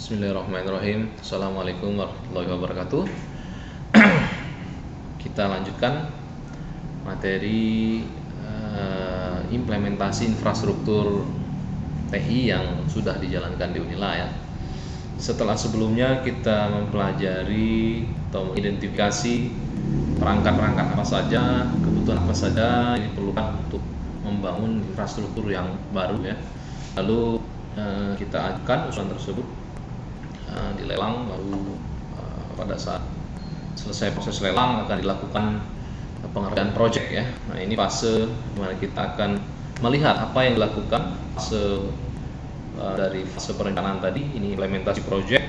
Bismillahirrahmanirrahim. Assalamualaikum warahmatullahi wabarakatuh. Kita lanjutkan materi implementasi infrastruktur TI yang sudah dijalankan di Unila ya. Setelah sebelumnya kita mempelajari atau mengidentifikasi perangkat-perangkat apa saja, kebutuhan apa saja yang diperlukan untuk membangun infrastruktur yang baru ya. Lalu kita ajukan usulan tersebut dilelang, lalu pada saat selesai proses lelang akan dilakukan pengerjaan proyek ya. Nah, ini fase dimana kita akan melihat apa yang dilakukan dari fase perencanaan tadi. Ini implementasi proyek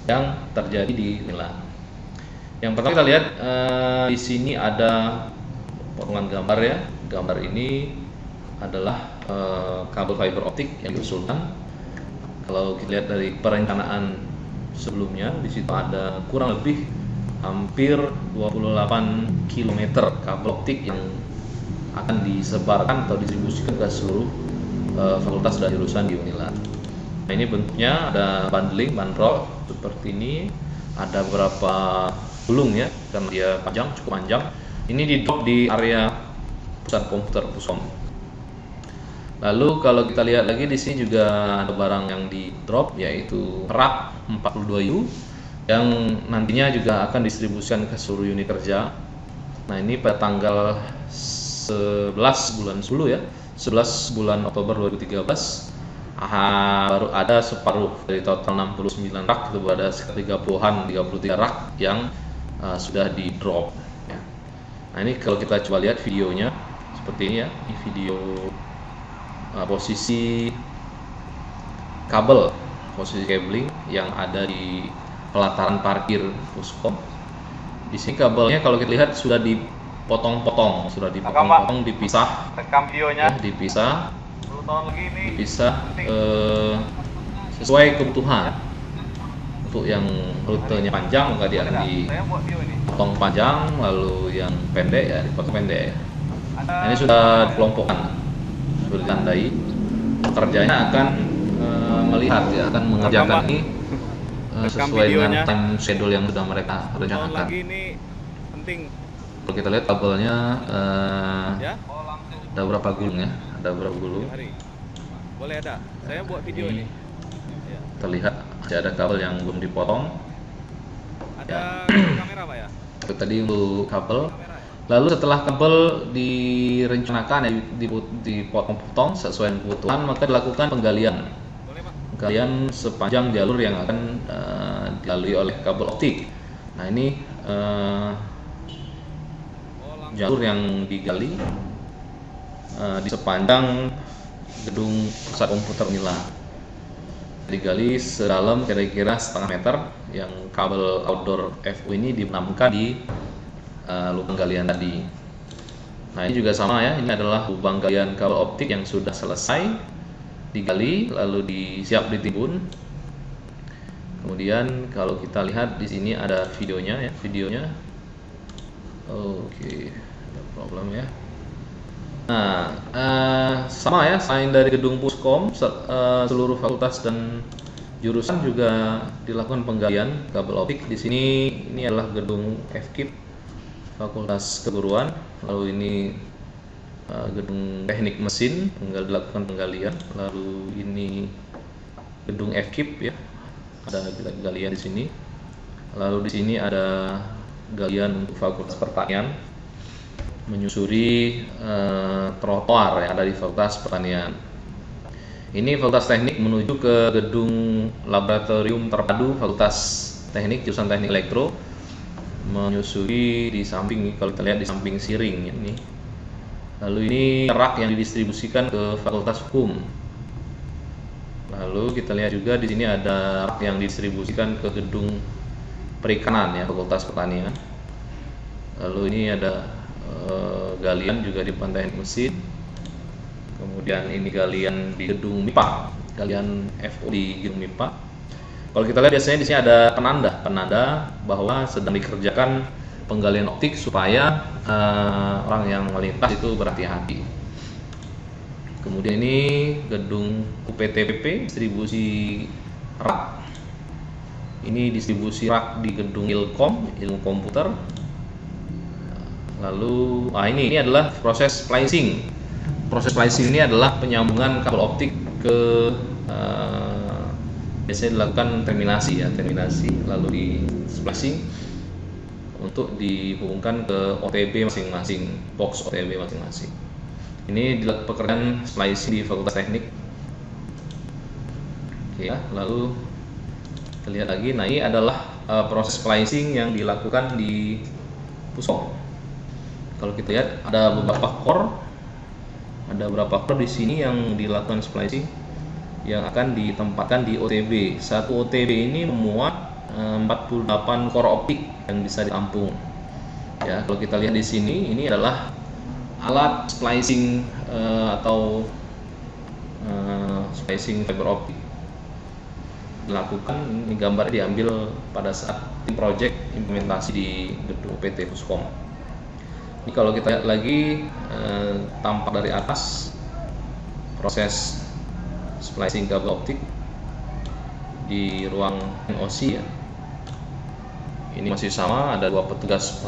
yang terjadi di lelang. Yang pertama kita lihat di sini ada potongan gambar ya. Gambar ini adalah kabel fiber optik yang diusulkan. Kalau kita lihat dari perencanaan sebelumnya, di situ ada kurang lebih hampir 28 km kabel optik yang akan disebarkan atau distribusikan ke seluruh fakultas dan jurusan di Unila. Nah, ini bentuknya ada bundling, bandrol seperti ini, ada beberapa gulung ya, karena dia panjang, cukup panjang. Ini di drop di area pusat komputer Puskom. Lalu kalau kita lihat lagi di sini juga ada barang yang di drop, yaitu rak 42U yang nantinya juga akan distribusikan ke seluruh unit kerja. Nah, ini pada tanggal 11 bulan 10 ya, 11 bulan Oktober 2013 baru ada separuh dari total 69 rak, itu ada sekitar 33 rak yang sudah di drop ya. Nah, ini kalau kita coba lihat videonya seperti ini ya, ini video posisi kabel, posisi cabling yang ada di pelataran parkir Puskom. Di sini kabelnya kalau kita lihat sudah dipotong-potong, dipisah. Rekam videonya. Ya, dipisah sesuai kebutuhan. Untuk yang rutenya panjang maka dia akan dipotong panjang, lalu yang pendek ya dipotong pendek. Nah, ini sudah dikelompokkan, sudah ditandai. Pekerjanya akan melihat ya, akan mengerjakan ini sesuai dengan time schedule yang sudah mereka rencanakan. Ini penting. Kalau kita lihat kabelnya ada berapa gulung ya? Ada berapa gulung? Boleh ada. Saya buat video ini. Terlihat masih ada kabel yang belum dipotong. Ada kamera Pak ya? Itu tadi untuk kabel. Lalu setelah kabel direncanakan ya, dipotong-potong sesuai kebutuhan, maka dilakukan penggalian sepanjang jalur yang akan dilalui oleh kabel optik. Nah, ini jalur yang digali di sepanjang gedung pusat komputer Unila, digali sedalam kira-kira setengah meter, yang kabel outdoor FU ini dibenamkan di lubang galian tadi. Nah, ini juga sama ya, ini adalah lubang galian kabel optik yang sudah selesai digali lalu siap ditimbun. Kemudian kalau kita lihat di sini ada videonya ya, Oke, ada problem ya. Nah, sama ya, selain dari gedung Puskom, seluruh fakultas dan jurusan juga dilakukan penggalian kabel optik. Di sini ini adalah gedung FKIP, Fakultas Keguruan. Lalu ini gedung teknik mesin, dilakukan penggalian. Lalu ini gedung FKIP ya, ada galian di sini. Lalu di sini ada galian untuk Fakultas Pertanian, menyusuri trotoar yang ada di Fakultas Pertanian. Ini Fakultas Teknik menuju ke gedung laboratorium terpadu Fakultas Teknik, jurusan Teknik Elektro, menyusuri di samping, kalau kita lihat di samping siring ini. Lalu ini rak yang didistribusikan ke Fakultas Hukum. Lalu kita lihat juga di sini ada rak yang didistribusikan ke gedung Perikanan ya, Fakultas Pertanian. Lalu ini ada galian juga di Pantai Mesin. Kemudian ini galian di gedung MIPA, galian FO di gedung MIPA. Kalau kita lihat biasanya di sini ada penanda bahwa sedang dikerjakan penggalian optik supaya orang yang melintas itu berhati-hati. Kemudian ini gedung UPTPP, distribusi rak Ini distribusi rak di gedung Ilkom, ilmu komputer. Lalu, ini adalah proses splicing. Proses splicing ini adalah penyambungan kabel optik ke biasanya dilakukan terminasi lalu di splicing untuk dihubungkan ke OTB masing-masing, box OTB masing-masing. Ini dilakukan pekerjaan splicing di Fakultas Teknik. Oke ya, lalu kita lihat lagi. Nah, ini adalah proses splicing yang dilakukan di Puskom. Kalau kita lihat ada beberapa core di sini yang dilakukan splicing yang akan ditempatkan di OTB. Satu OTB ini memuat 48 core optik yang bisa ditampung. Ya, kalau kita lihat di sini, ini adalah alat splicing atau splicing fiber optik dilakukan. Ini gambar diambil pada saat tim project implementasi di gedung PT Puskom. Ini kalau kita lihat lagi tampak dari atas proses splicing kabel optik di ruang NOC ya. Ini masih sama, ada 2 petugas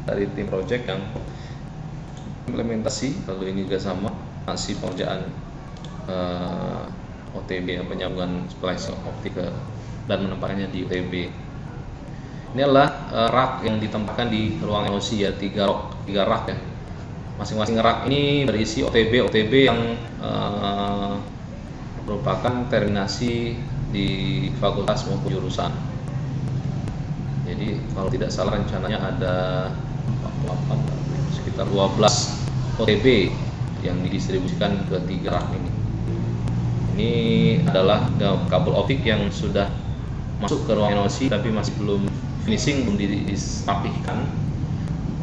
dari tim project yang implementasi. Lalu ini juga sama, masih pengerjaan OTB, penyambungan splicing optik dan menempatkannya di OTB. Ini adalah rak yang ditempatkan di ruang NOC ya, 3 rak ya. Masing-masing rak ini berisi OTB yang merupakan terminasi di fakultas maupun jurusan. Jadi kalau tidak salah rencananya ada sekitar 12 OTB yang didistribusikan ke 3 rak ini. Ini adalah kabel optik yang sudah masuk ke ruang NOC tapi masih belum finishing, belum dirapihkan.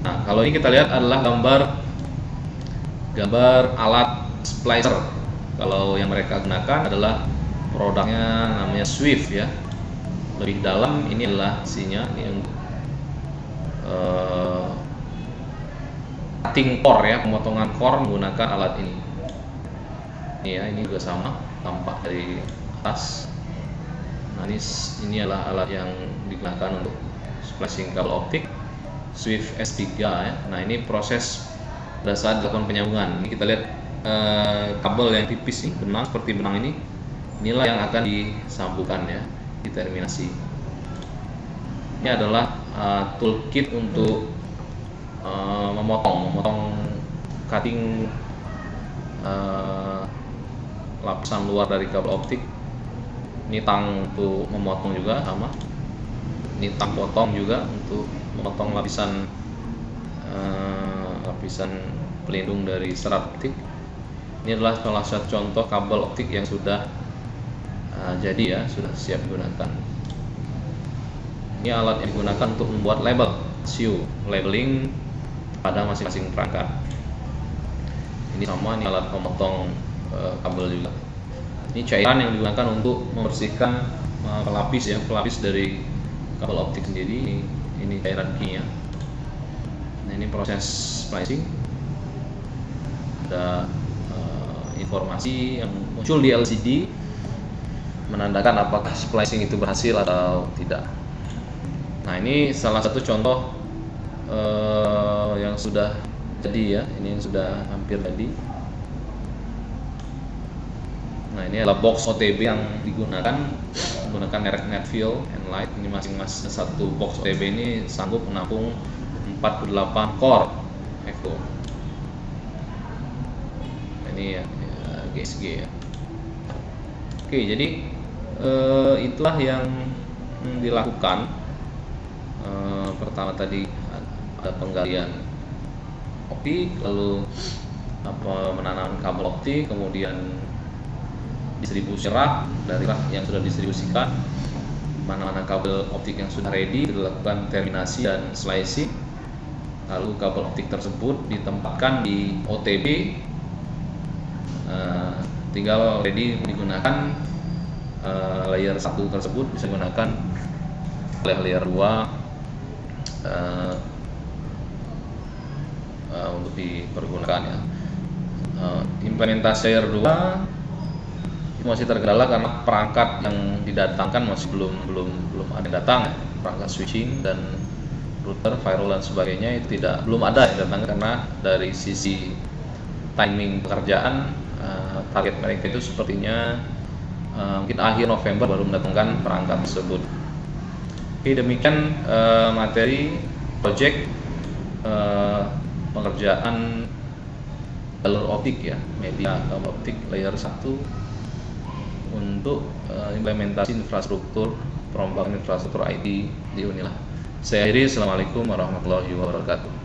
Nah, kalau ini kita lihat adalah gambar alat splicer. Kalau yang mereka gunakan adalah produknya namanya Swift ya. Lebih dalam ini adalah isinya, ini yang cutting core ya, pemotongan core menggunakan alat ini. Ini ya, ini juga sama, tampak dari atas. Nah, ini adalah alat yang digunakan untuk splicing kabel optik Swift S3 ya. Nah, ini proses pada saat dilakukan penyambungan. Ini kita lihat kabel yang tipis nih, benang seperti benang ini. Inilah yang akan disambungkan ya, di terminasi. Ini adalah toolkit untuk memotong cutting lapisan luar dari kabel optik. Ini tang untuk memotong juga sama. Ini tang potong juga untuk memotong lapisan pelindung dari serat optik. Ini adalah salah satu contoh kabel optik yang sudah jadi ya, sudah siap digunakan. Ini alat yang digunakan untuk membuat label, labeling pada masing-masing perangkat. Ini sama, ini alat pemotong kabel juga. Ini cairan yang digunakan untuk membersihkan pelapis dari kabel optik sendiri. Ini cairan kimia. Nah, ini proses splicing. Ada informasi yang muncul di LCD menandakan apakah splicing itu berhasil atau tidak. Nah, ini salah satu contoh yang sudah jadi ya. Ini yang sudah hampir jadi. Nah, ini adalah box OTB yang digunakan menggunakan merek Netfield and Light. Ini masing-masing satu box OTB ini sanggup menampung 48 core Echo. Ini ya, GSG ya. Oke, jadi itulah yang dilakukan. Pertama tadi ada penggalian optik, lalu menanam kabel optik, kemudian distribusi rak dari rak yang sudah distribusikan, mana-mana kabel optik yang sudah ready dilakukan terminasi dan slicing. Lalu kabel optik tersebut ditempatkan di OTB, tinggal ready digunakan. Layer 1 tersebut bisa digunakan oleh layer 2 untuk dipergunakan ya. Implementasi layer 2 itu masih terkendala karena perangkat yang didatangkan masih belum ada yang datang, perangkat switching dan router, firewall dan sebagainya itu belum ada yang datang, karena dari sisi timing pekerjaan target mereka itu sepertinya mungkin akhir November baru mendatangkan perangkat tersebut. Oke, demikian materi project pengerjaan jalur optik ya, media optik layer 1 untuk implementasi infrastruktur perombakan infrastruktur IT di Unila. Saya akhiri, assalamualaikum warahmatullahi wabarakatuh.